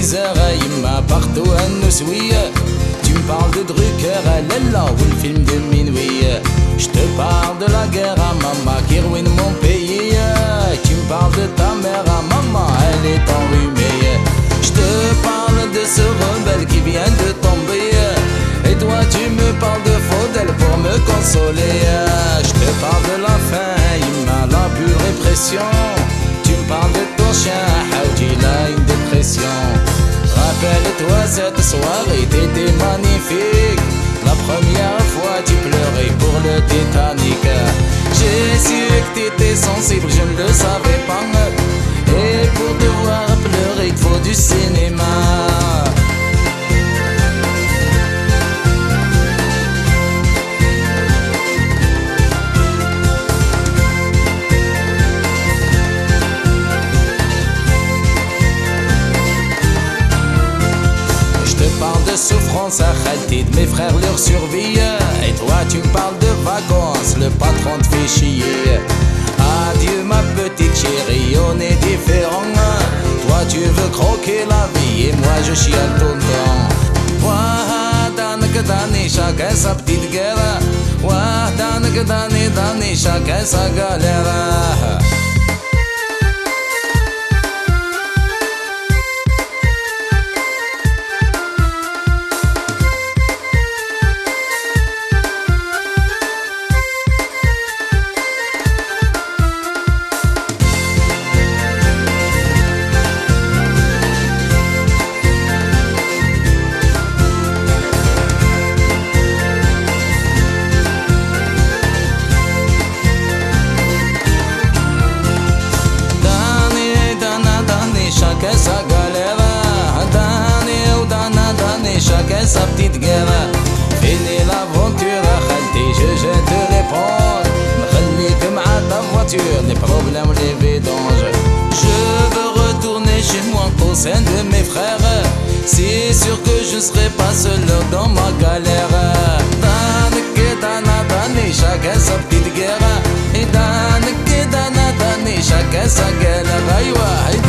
misère, Yima partout à nous souiller. Tu me parles de Drucker, Lella ou le film de minuit. Je te parle de la guerre à maman qui ruine mon pays. Tu me parles de ta mère à maman, elle est enrhumée. Je te parle de ce rebelle qui vient de tomber. Et toi tu me parles de Faudel pour me consoler. Je te parle de la faim, Yima, la pure répression. Tu me parles de ton chien, Haouji, il a une dépression. Rappelle-toi cette soirée, t'étais magnifique. La première fois tu pleurais pour le Titanic. J'ai su que t'étais sensible, je ne le savais pas. Et pour te voir pleurer, il faut du cinéma. De souffrance à Khalid, mes frères leur survie. Et toi tu me parles de vacances, le patron te fait chier. Adieu ma petite chérie, on est différents. Toi tu veux croquer la vie et moi je chiale tout le temps. Wahdanak dani, chacun sa petite guerre. Wahdanak dani, chacun sa galère. Chacun sa galère, chacun sa petite guerre. Fini l'aventure, Khalti, je te réponds. N'khalik m'a ta voiture, les problèmes, les vidanges. Je veux retourner chez moi au sein de mes frères. C'est sûr que je serai pas seul dans ma galère. Chacun sa petite guerre. Et chacun sa galère.